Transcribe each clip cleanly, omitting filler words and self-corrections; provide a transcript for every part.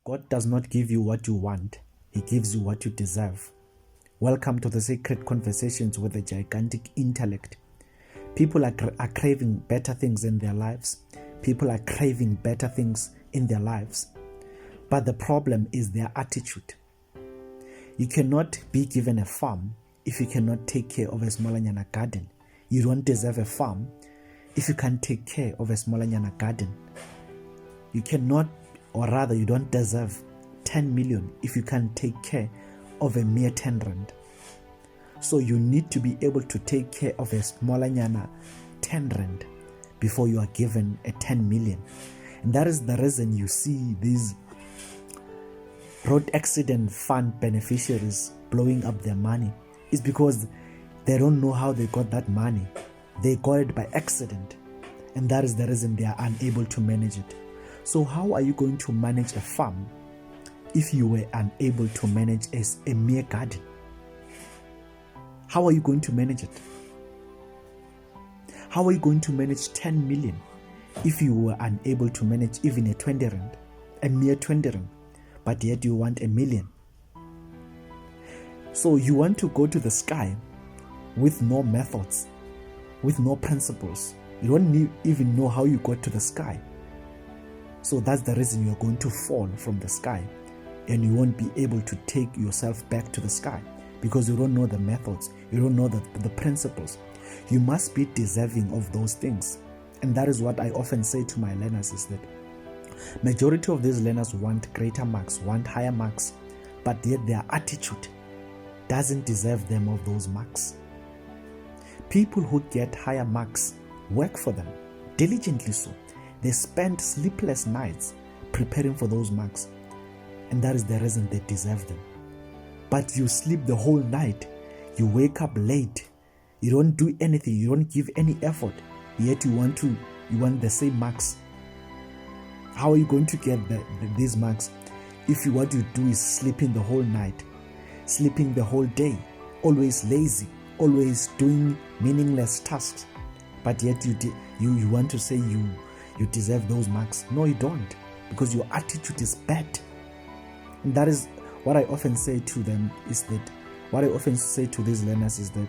God does not give you what you want, He gives you what you deserve. Welcome to the Sacred Conversations with a Gigantic Intellect. People are craving better things in their lives. People are craving better things in their lives. But the problem is their attitude. You cannot be given a farm if you cannot take care of a Smolanyana garden. You don't deserve a farm if you can't take care of a Smolanyana garden. You cannot, or rather you don't deserve 10 million if you can't take care of a mere 10 rand. So you need to be able to take care of a Smolanyana 10 rand before you are given a 10 million. And that is the reason you see these road accident fund beneficiaries blowing up their money. Is because they don't know how they got that money. They got it by accident. And that is the reason they are unable to manage it. So how are you going to manage a farm if you were unable to manage a mere garden? How are you going to manage it? How are you going to manage 10 million if you were unable to manage even a 20 rand, a mere 20 rand, but yet you want a million? So you want to go to the sky with no methods, with no principles. You don't even know how you got to the sky. So that's the reason you're going to fall from the sky, and you won't be able to take yourself back to the sky because you don't know the methods, you don't know the principles. You must be deserving of those things. And that is what I often say to my learners, is that majority of these learners want greater marks, want higher marks, but yet their attitude doesn't deserve them of those marks. People who get higher marks work for them, diligently so. They spend sleepless nights preparing for those marks, and that is the reason they deserve them. But you sleep the whole night, you wake up late, you don't do anything, you don't give any effort, yet you want the same marks. How are you going to get these marks if what you do is sleeping the whole night, sleeping the whole day, always lazy, always doing meaningless tasks, but yet you want to say you deserve those marks? No, you don't, because your attitude is bad. And that is what I often say to them, is that what I often say to these learners is that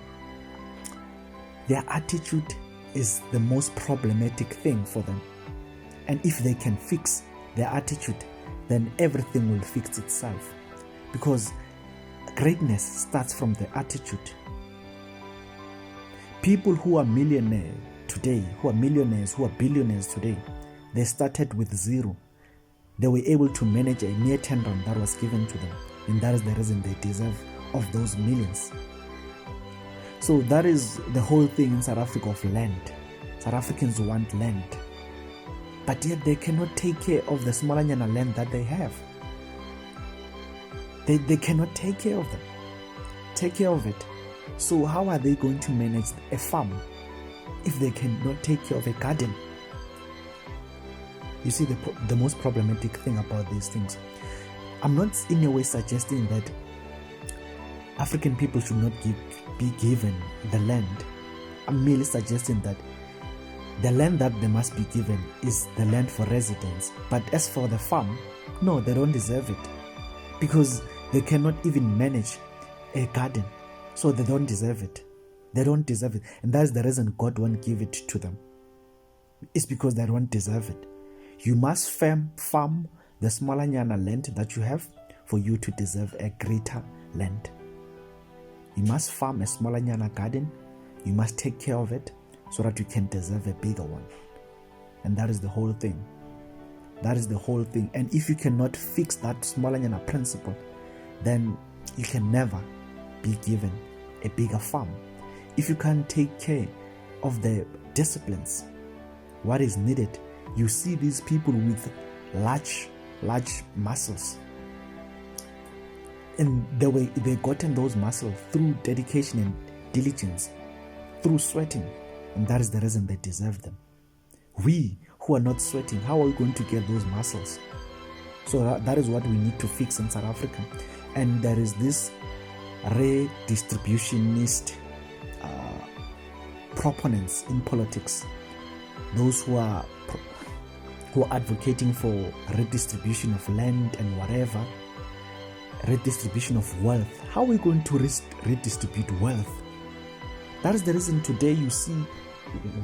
their attitude is the most problematic thing for them. And if they can fix their attitude, then everything will fix itself, because greatness starts from the attitude. People who are millionaires today, who are millionaires, who are billionaires today, they started with zero. They were able to manage a mere 10 rand that was given to them, and that is the reason they deserve of those millions. So that is the whole thing in South Africa of land. South Africans want land, but yet they cannot take care of the Smolanyana land that they have. They cannot take care of it. So how are they going to manage a farm if they cannot take care of a garden? You see the most problematic thing about these things. I'm not in a way suggesting that African people should not be given the land. I'm merely suggesting that the land that they must be given is the land for residents. But as for the farm, no, they don't deserve it, because they cannot even manage a garden. So they don't deserve it. They don't deserve it. And that's the reason God won't give it to them. It's because they don't deserve it. You must farm the Smolanyana land that you have for you to deserve a greater land. You must farm a Smolanyana garden. You must take care of it so that you can deserve a bigger one. And that is the whole thing. That is the whole thing. And if you cannot fix that Smolanyana principle, then you can never be given a bigger farm. If you can't take care of the disciplines, what is needed, you see these people with large muscles, and they gotten those muscles through dedication and diligence, through sweating, and that is the reason they deserve them. We who are not sweating, how are we going to get those muscles? So that is what we need to fix in South Africa. And there is this redistributionist proponents in politics, those who are who are advocating for redistribution of land and whatever, redistribution of wealth. How are we going to redistribute wealth? That is the reason today you see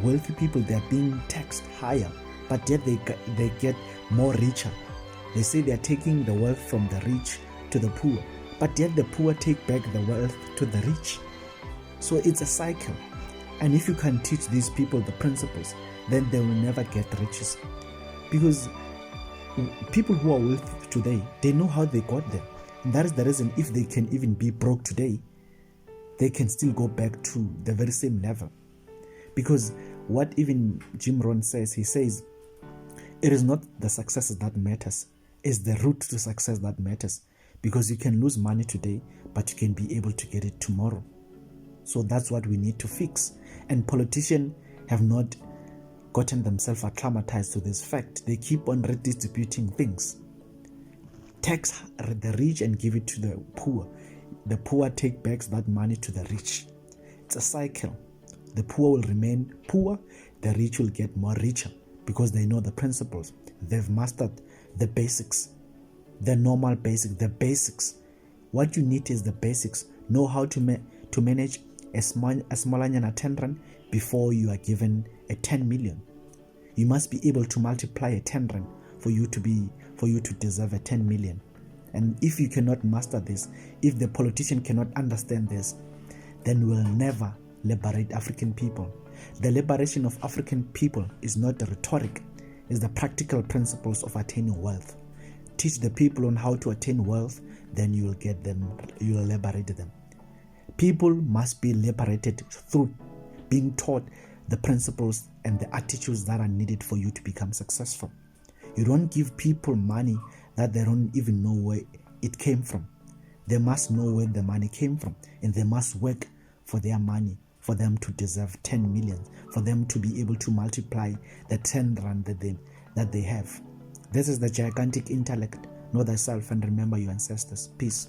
wealthy people, they are being taxed higher, but yet they get more richer. They say they are taking the wealth from the rich to the poor, but yet the poor take back the wealth to the rich. So it's a cycle. And if you can teach these people the principles, then they will never get riches. Because people who are wealthy today, they know how they got there. And that is the reason if they can even be broke today, they can still go back to the very same level. Because what even Jim Rohn says, he says, it is not the success that matters, it's the route to success that matters. Because you can lose money today, but you can be able to get it tomorrow. So that's what we need to fix. And politicians have not gotten themselves acclimatized to this fact. They keep on redistributing things. Tax the rich and give it to the poor. The poor take back that money to the rich. It's a cycle. The poor will remain poor, the rich will get more richer because they know the principles. They've mastered the basics, the normal basics, the basics. What you need is the basics. Know how to manage a small 10 rand before you are given a 10 million. You must be able to multiply a 10 rand for you to deserve a 10 million. And if you cannot master this, if the politician cannot understand this, then we'll never liberate African people. The liberation of African people is not the rhetoric, it's the practical principles of attaining wealth. Teach the people on how to attain wealth, then you will get them, you will liberate them. People must be liberated through being taught the principles and the attitudes that are needed for you to become successful. You don't give people money that they don't even know where it came from. They must know where the money came from, and they must work for their money, for them to deserve 10 million, for them to be able to multiply the 10 rand that they have. This is the gigantic intellect. Know thyself and remember your ancestors. Peace.